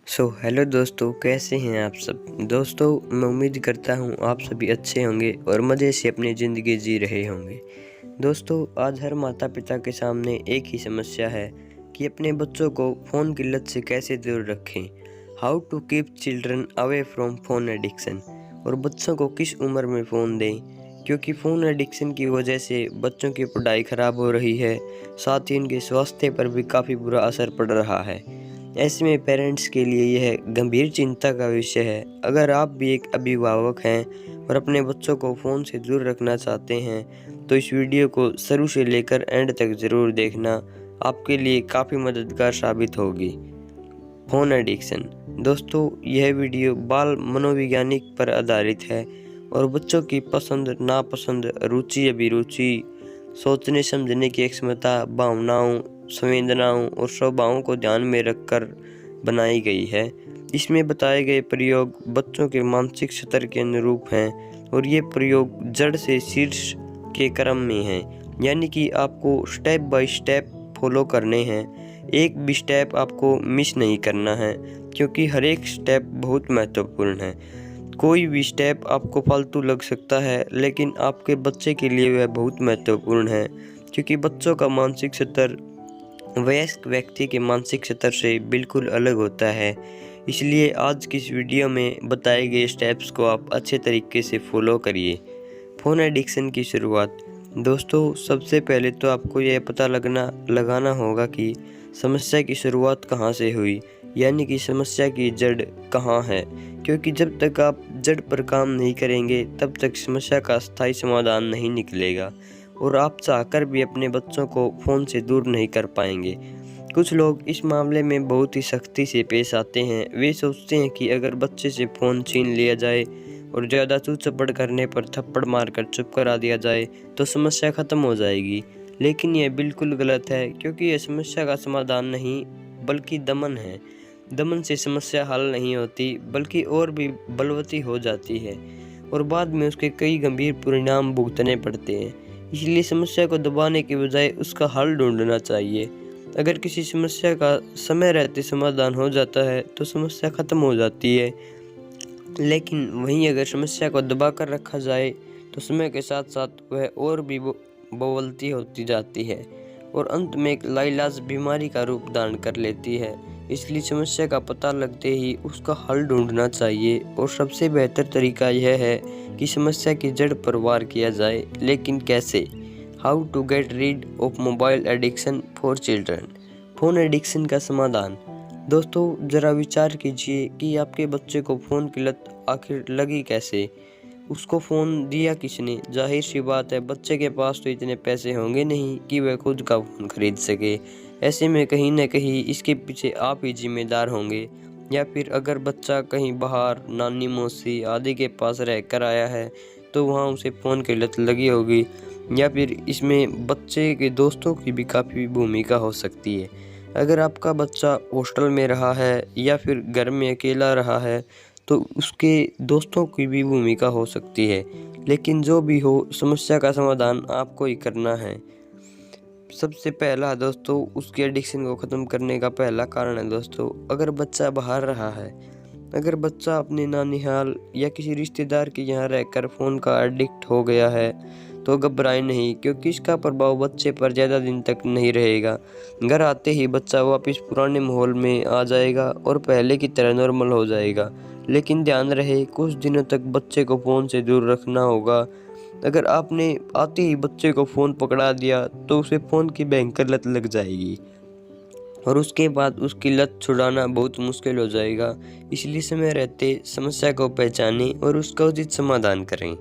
Hello दोस्तों, कैसे हैं आप सब। दोस्तों, मैं उम्मीद करता हूं आप सभी अच्छे होंगे और मज़े से अपनी ज़िंदगी जी रहे होंगे। दोस्तों, आज हर माता पिता के सामने एक ही समस्या है कि अपने बच्चों को फ़ोन की लत से कैसे दूर रखें। How to keep children away from phone addiction. और बच्चों को किस उम्र में फ़ोन दें, क्योंकि फ़ोन एडिक्शन की वजह से बच्चों की पढ़ाई ख़राब हो रही है, साथ ही उनके स्वास्थ्य पर भी काफ़ी बुरा असर पड़ रहा है। ऐसे में पेरेंट्स के लिए यह गंभीर चिंता का विषय है। अगर आप भी एक अभिभावक हैं और अपने बच्चों को फ़ोन से दूर रखना चाहते हैं तो इस वीडियो को शुरू से लेकर एंड तक ज़रूर देखना, आपके लिए काफ़ी मददगार साबित होगी। Phone addiction. दोस्तों, यह वीडियो बाल मनोवैज्ञानिक पर आधारित है और बच्चों की पसंद नापसंद, रुचि अभिरुचि, सोचने समझने की क्षमता, भावनाओं, संवेदनाओं और स्वभावों को ध्यान में रखकर बनाई गई है। इसमें बताए गए प्रयोग बच्चों के मानसिक स्तर के अनुरूप हैं और ये प्रयोग जड़ से शीर्ष के क्रम में हैं, यानी कि आपको स्टेप बाय स्टेप फॉलो करने हैं। एक भी स्टेप आपको मिस नहीं करना है, क्योंकि हर एक स्टेप बहुत महत्वपूर्ण है। कोई भी स्टेप आपको फालतू लग सकता है, लेकिन आपके बच्चे के लिए वह बहुत महत्वपूर्ण है, क्योंकि बच्चों का मानसिक स्तर वयस्क व्यक्ति के मानसिक स्तर से बिल्कुल अलग होता है। इसलिए आज की इस वीडियो में बताए गए स्टेप्स को आप अच्छे तरीके से फॉलो करिए। फ़ोन एडिक्शन की शुरुआत। दोस्तों, सबसे पहले तो आपको यह पता लगाना होगा कि समस्या की शुरुआत कहाँ से हुई, यानी कि समस्या की जड़ कहाँ है, क्योंकि जब तक आप जड़ पर काम नहीं करेंगे तब तक समस्या का स्थायी समाधान नहीं निकलेगा और आप चाहकर भी अपने बच्चों को फ़ोन से दूर नहीं कर पाएंगे। कुछ लोग इस मामले में बहुत ही सख्ती से पेश आते हैं। वे सोचते हैं कि अगर बच्चे से फ़ोन छीन लिया जाए और ज़्यादा चूचपड़ करने पर थप्पड़ मारकर चुप करा दिया जाए तो समस्या ख़त्म हो जाएगी। लेकिन यह बिल्कुल गलत है, क्योंकि यह समस्या का समाधान नहीं बल्कि दमन है। दमन से समस्या हल नहीं होती, बल्कि और भी बलवती हो जाती है और बाद में उसके कई गंभीर परिणाम भुगतने पड़ते हैं। इसलिए समस्या को दबाने के बजाय उसका हल ढूंढना चाहिए। अगर किसी समस्या का समय रहते समाधान हो जाता है तो समस्या खत्म हो जाती है, लेकिन वहीं अगर समस्या को दबा कर रखा जाए तो समय के साथ साथ वह और भी बवलती होती जाती है और अंत में एक लाइलाज बीमारी का रूप धारण कर लेती है। इसलिए समस्या का पता लगते ही उसका हल ढूंढना चाहिए और सबसे बेहतर तरीका यह है कि समस्या की जड़ पर वार किया जाए। लेकिन कैसे? How to get rid of mobile addiction for children. Phone addiction का समाधान। दोस्तों, ज़रा विचार कीजिए कि आपके बच्चे को फ़ोन की लत आखिर लगी कैसे। उसको फ़ोन दिया किसने? जाहिर सी बात है, बच्चे के पास तो इतने पैसे होंगे नहीं कि वह खुद का फ़ोन खरीद सके। ऐसे में कहीं न कहीं इसके पीछे आप ही जिम्मेदार होंगे, या फिर अगर बच्चा कहीं बाहर नानी मौसी आदि के पास रह कर आया है तो वहाँ उसे फ़ोन की लत लगी होगी, या फिर इसमें बच्चे के दोस्तों की भी काफ़ी भूमिका हो सकती है। अगर आपका बच्चा हॉस्टल में रहा है या फिर घर में अकेला रहा है तो उसके दोस्तों की भी भूमिका हो सकती है। लेकिन जो भी हो, समस्या का समाधान आपको ही करना है। सबसे पहला दोस्तों, उसकी एडिक्शन को ख़त्म करने का पहला कारण है दोस्तों, अगर बच्चा बाहर रहा है, अगर बच्चा अपने नानिहाल या किसी रिश्तेदार के यहाँ रहकर फ़ोन का एडिक्ट हो गया है तो घबराएं नहीं, क्योंकि इसका प्रभाव बच्चे पर ज़्यादा दिन तक नहीं रहेगा। घर आते ही बच्चा वापस पुराने माहौल में आ जाएगा और पहले की तरह नॉर्मल हो जाएगा। लेकिन ध्यान रहे, कुछ दिनों तक बच्चे को फ़ोन से दूर रखना होगा। अगर आपने आते ही बच्चे को फ़ोन पकड़ा दिया तो उसे फ़ोन की भयंकर लत लग जाएगी और उसके बाद उसकी लत छुड़ाना बहुत मुश्किल हो जाएगा। इसलिए समय रहते समस्या को पहचानें और उसका उचित समाधान करें।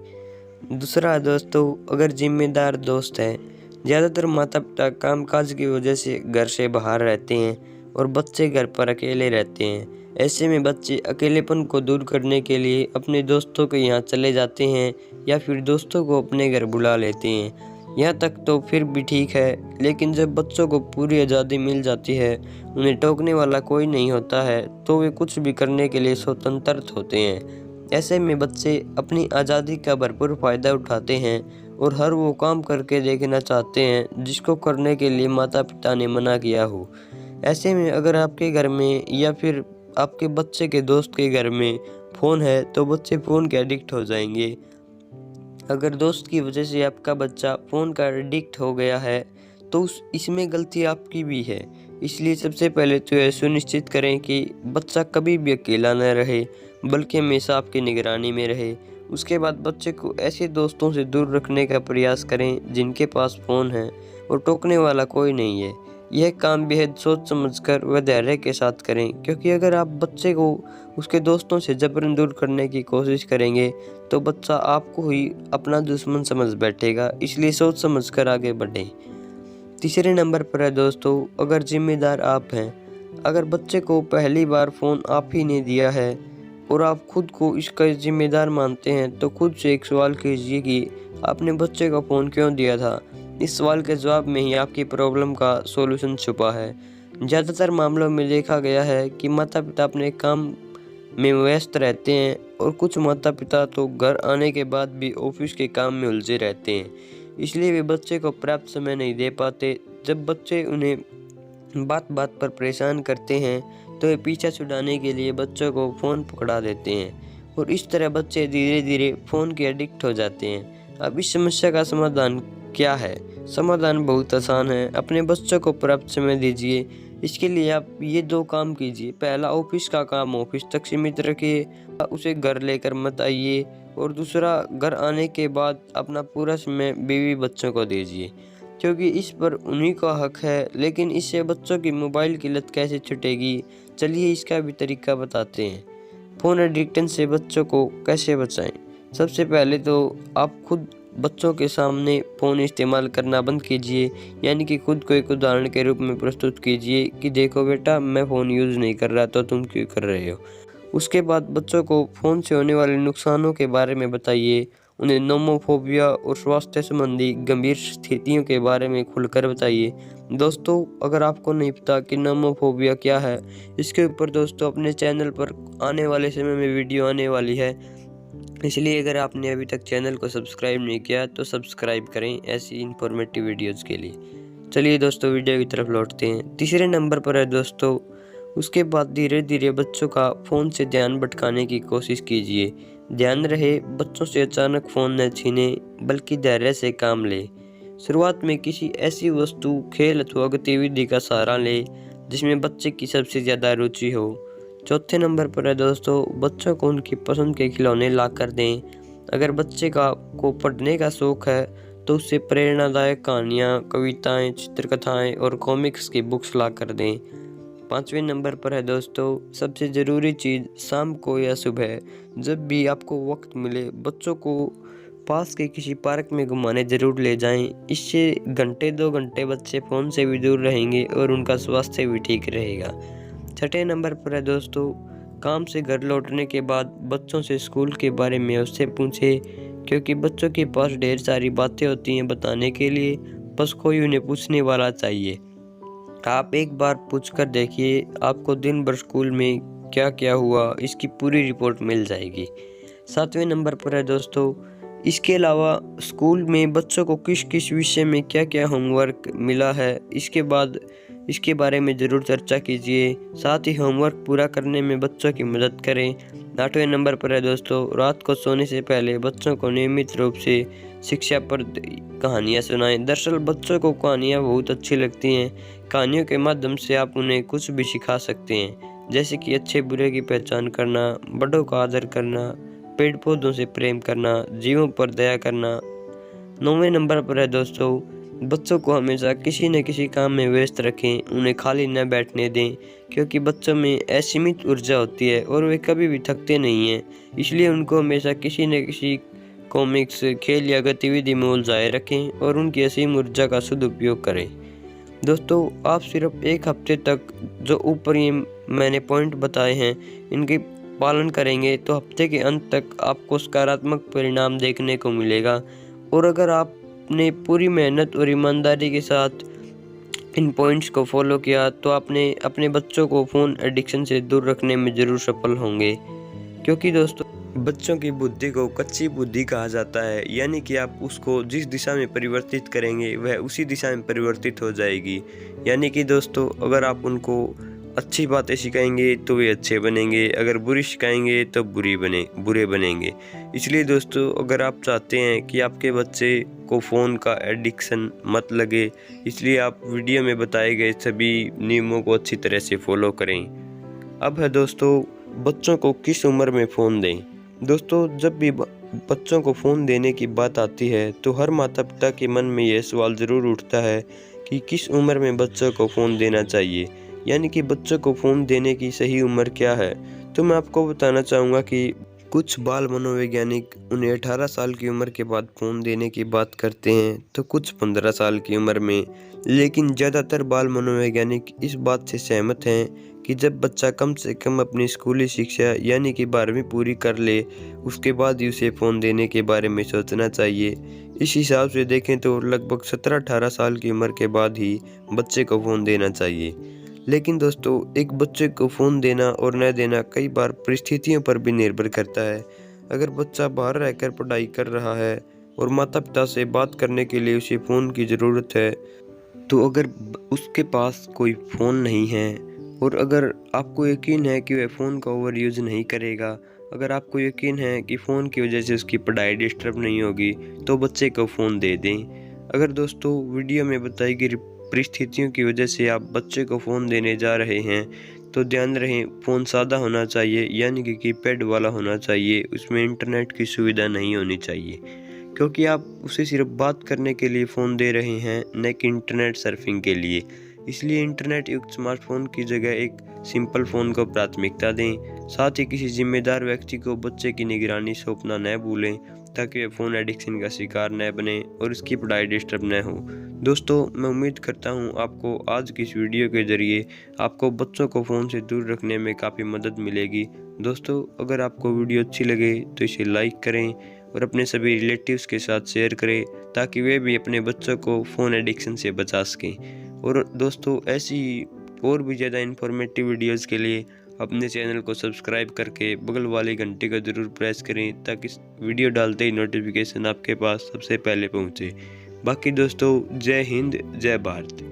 दूसरा दोस्तों, अगर जिम्मेदार दोस्त हैं, ज़्यादातर माता पिता कामकाज की वजह से घर से बाहर रहते हैं और बच्चे घर पर अकेले रहते हैं। ऐसे में बच्चे अकेलेपन को दूर करने के लिए अपने दोस्तों के यहाँ चले जाते हैं या फिर दोस्तों को अपने घर बुला लेते हैं। यहाँ तक तो फिर भी ठीक है, लेकिन जब बच्चों को पूरी आज़ादी मिल जाती है, उन्हें टोकने वाला कोई नहीं होता है, तो वे कुछ भी करने के लिए स्वतंत्र होते हैं। ऐसे में बच्चे अपनी आज़ादी का भरपूर फ़ायदा उठाते हैं और हर वो काम करके देखना चाहते हैं जिसको करने के लिए माता पिता ने मना किया हो। ऐसे में अगर आपके घर में या फिर आपके बच्चे के दोस्त के घर में फ़ोन है तो बच्चे फ़ोन के एडिक्ट हो जाएंगे। अगर दोस्त की वजह से आपका बच्चा फ़ोन का एडिक्ट हो गया है तो इसमें गलती आपकी भी है। इसलिए सबसे पहले तो यह सुनिश्चित करें कि बच्चा कभी भी अकेला न रहे, बल्कि हमेशा आपकी निगरानी में रहे। उसके बाद बच्चे को ऐसे दोस्तों से दूर रखने का प्रयास करें जिनके पास फ़ोन है और टोकने वाला कोई नहीं है। यह काम बेहद सोच समझकर व धैर्य के साथ करें, क्योंकि अगर आप बच्चे को उसके दोस्तों से जबरन दूर करने की कोशिश करेंगे तो बच्चा आपको ही अपना दुश्मन समझ बैठेगा। इसलिए सोच समझकर आगे बढ़ें। तीसरे नंबर पर है दोस्तों, अगर जिम्मेदार आप हैं, अगर बच्चे को पहली बार फ़ोन आप ही ने दिया है और आप खुद को इसका जिम्मेदार मानते हैं तो खुद से एक सवाल कीजिए कि आपने बच्चे को फ़ोन क्यों दिया था। इस सवाल के जवाब में ही आपकी प्रॉब्लम का सॉल्यूशन छुपा है। ज़्यादातर मामलों में देखा गया है कि माता पिता अपने काम में व्यस्त रहते हैं और कुछ माता पिता तो घर आने के बाद भी ऑफिस के काम में उलझे रहते हैं, इसलिए वे बच्चे को पर्याप्त समय नहीं दे पाते। जब बच्चे उन्हें बात बात पर परेशान करते हैं तो वे पीछा छुड़ाने के लिए बच्चों को फ़ोन पकड़ा देते हैं और इस तरह बच्चे धीरे धीरे फ़ोन के एडिक्ट हो जाते हैं। अब इस समस्या का समाधान क्या है? समाधान बहुत आसान है। अपने बच्चों को पर्याप्त समय दीजिए। इसके लिए आप ये 2 काम कीजिए। पहला, ऑफिस का काम ऑफिस तक सीमित रखिए, उसे घर लेकर मत आइए। और दूसरा, घर आने के बाद अपना पूरा समय बीवी बच्चों को दीजिए, क्योंकि इस पर उन्हीं का हक है। लेकिन इससे बच्चों की मोबाइल की लत कैसे छूटेगी, चलिए इसका भी तरीका बताते हैं। फ़ोन एडिक्शन से बच्चों को कैसे बचाएं? सबसे पहले तो आप खुद बच्चों के सामने फ़ोन इस्तेमाल करना बंद कीजिए, यानी कि खुद को एक उदाहरण के रूप में प्रस्तुत कीजिए कि देखो बेटा, मैं फ़ोन यूज़ नहीं कर रहा तो तुम क्यों कर रहे हो। उसके बाद बच्चों को फ़ोन से होने वाले नुकसानों के बारे में बताइए। उन्हें नोमोफोबिया और स्वास्थ्य संबंधी गंभीर स्थितियों के बारे में खुलकर बताइए। दोस्तों, अगर आपको नहीं पता कि नोमोफोबिया क्या है, इसके ऊपर दोस्तों अपने चैनल पर आने वाले समय में वीडियो आने वाली है, इसलिए अगर आपने अभी तक चैनल को सब्सक्राइब नहीं किया तो सब्सक्राइब करें ऐसी इन्फॉर्मेटिव वीडियोज़ के लिए। चलिए दोस्तों, वीडियो की तरफ लौटते हैं। तीसरे नंबर पर है दोस्तों, उसके बाद धीरे धीरे बच्चों का फ़ोन से ध्यान भटकाने की कोशिश कीजिए। ध्यान रहे, बच्चों से अचानक फ़ोन न छीने, बल्कि धैर्य से काम लें। शुरुआत में किसी ऐसी वस्तु, खेल अथवा गतिविधि का सहारा लें जिसमें बच्चे की सबसे ज़्यादा रुचि हो। चौथे नंबर पर है दोस्तों, बच्चों को उनकी पसंद के खिलौने ला कर दें। अगर बच्चे को पढ़ने का शौक़ है तो उससे प्रेरणादायक कहानियाँ, कविताएँ, चित्रकथाएँ और कॉमिक्स की बुक्स ला कर दें। 5वें नंबर पर है दोस्तों, सबसे ज़रूरी चीज़, शाम को या सुबह जब भी आपको वक्त मिले बच्चों को पास के किसी पार्क में घुमाने ज़रूर ले जाएं। इससे घंटे 2 घंटे बच्चे फ़ोन से भी दूर रहेंगे और उनका स्वास्थ्य भी ठीक रहेगा। 6ठे नंबर पर है दोस्तों, काम से घर लौटने के बाद बच्चों से स्कूल के बारे में उससे पूछें, क्योंकि बच्चों के पास ढेर सारी बातें होती हैं बताने के लिए, बस कोई उन्हें पूछने वाला चाहिए। आप एक बार पूछकर देखिए, आपको दिन भर स्कूल में क्या क्या हुआ इसकी पूरी रिपोर्ट मिल जाएगी। 7वें नंबर पर है दोस्तों, इसके अलावा स्कूल में बच्चों को किस किस विषय में क्या क्या होमवर्क मिला है इसके बारे में ज़रूर चर्चा कीजिए। साथ ही होमवर्क पूरा करने में बच्चों की मदद करें। 8वें नंबर पर है दोस्तों, रात को सोने से पहले बच्चों को नियमित रूप से शिक्षा पर कहानियाँ सुनाएं। दरअसल बच्चों को कहानियाँ बहुत अच्छी लगती हैं। कहानियों के माध्यम से आप उन्हें कुछ भी सिखा सकते हैं, जैसे कि अच्छे बुरे की पहचान करना, बड़ों का आदर करना, पेड़ पौधों से प्रेम करना, जीवों पर दया करना। 9वें नंबर पर है दोस्तों, बच्चों को हमेशा किसी न किसी काम में व्यस्त रखें, उन्हें खाली न बैठने दें, क्योंकि बच्चों में असीमित ऊर्जा होती है और वे कभी भी थकते नहीं हैं। इसलिए उनको हमेशा किसी न किसी कॉमिक्स, खेल या गतिविधि में उलझाए रखें और उनकी असीम ऊर्जा का सदुपयोग करें। दोस्तों, आप सिर्फ 1 हफ्ते तक जो ऊपर ये मैंने पॉइंट बताए हैं इनके पालन करेंगे तो हफ्ते के अंत तक आपको सकारात्मक परिणाम देखने को मिलेगा। और अगर आपने पूरी मेहनत और ईमानदारी के साथ इन पॉइंट्स को फॉलो किया तो आपने अपने बच्चों को फ़ोन एडिक्शन से दूर रखने में ज़रूर सफल होंगे। क्योंकि दोस्तों, बच्चों की बुद्धि को कच्ची बुद्धि कहा जाता है, यानी कि आप उसको जिस दिशा में परिवर्तित करेंगे वह उसी दिशा में परिवर्तित हो जाएगी। यानी कि दोस्तों, अगर आप उनको अच्छी बातें सिखाएंगे तो वे अच्छे बनेंगे, अगर बुरी सिखाएंगे तो बुरे बनेंगे। इसलिए दोस्तों, अगर आप चाहते हैं कि आपके बच्चे को फ़ोन का एडिक्शन मत लगे, इसलिए आप वीडियो में बताए गए सभी नियमों को अच्छी तरह से फॉलो करें। अब है दोस्तों, बच्चों को किस उम्र में फ़ोन दें। दोस्तों, जब भी बच्चों को फ़ोन देने की बात आती है तो हर माता पिता के मन में यह सवाल ज़रूर उठता है कि किस उम्र में बच्चों को फ़ोन देना चाहिए, यानी कि बच्चों को फ़ोन देने की सही उम्र क्या है। तो मैं आपको बताना चाहूँगा कि कुछ बाल मनोवैज्ञानिक उन्हें 18 साल की उम्र के बाद फ़ोन देने की बात करते हैं, तो कुछ 15 साल की उम्र में। लेकिन ज़्यादातर बाल मनोवैज्ञानिक इस बात से सहमत हैं कि जब बच्चा कम से कम अपनी स्कूली शिक्षा यानी कि 12वीं पूरी कर ले, उसके बाद ही उसे फ़ोन देने के बारे में सोचना चाहिए। इस हिसाब से देखें तो लगभग 17-18 साल की उम्र के बाद ही बच्चे को फ़ोन देना चाहिए। लेकिन दोस्तों, एक बच्चे को फ़ोन देना और न देना कई बार परिस्थितियों पर भी निर्भर करता है। अगर बच्चा बाहर रहकर पढ़ाई कर रहा है और माता पिता से बात करने के लिए उसे फ़ोन की ज़रूरत है, तो अगर उसके पास कोई फ़ोन नहीं है और अगर आपको यकीन है कि वह फ़ोन का ओवर यूज़ नहीं करेगा, अगर आपको यकीन है कि फ़ोन की वजह से उसकी पढ़ाई डिस्टर्ब नहीं होगी, तो बच्चे को फ़ोन दे दें। अगर दोस्तों, वीडियो में बताई गई परिस्थितियों की वजह से आप बच्चे को फ़ोन देने जा रहे हैं, तो ध्यान रहे फ़ोन सादा होना चाहिए, यानी कि कीपैड वाला होना चाहिए, उसमें इंटरनेट की सुविधा नहीं होनी चाहिए, क्योंकि आप उसे सिर्फ बात करने के लिए फ़ोन दे रहे हैं, न कि इंटरनेट सर्फिंग के लिए। इसलिए इंटरनेट युक्त स्मार्टफोन की जगह एक सिंपल फ़ोन को प्राथमिकता दें। साथ ही किसी जिम्मेदार व्यक्ति को बच्चे की निगरानी सौंपना न भूलें, ताकि वह फ़ोन एडिक्शन का शिकार न बने और उसकी पढ़ाई डिस्टर्ब न हो। दोस्तों, मैं उम्मीद करता हूँ आपको आज की इस वीडियो के ज़रिए आपको बच्चों को फ़ोन से दूर रखने में काफ़ी मदद मिलेगी। दोस्तों, अगर आपको वीडियो अच्छी लगे तो इसे लाइक करें और अपने सभी रिलेटिव्स के साथ शेयर करें, ताकि वे भी अपने बच्चों को फ़ोन एडिक्शन से बचा सकें। और दोस्तों, ऐसी और भी ज़्यादा इन्फॉर्मेटिव वीडियोस के लिए अपने चैनल को सब्सक्राइब करके बगल वाली घंटी को ज़रूर प्रेस करें, ताकि वीडियो डालते ही नोटिफिकेशन आपके पास सबसे पहले पहुंचे। बाकी दोस्तों, जय हिंद, जय भारत।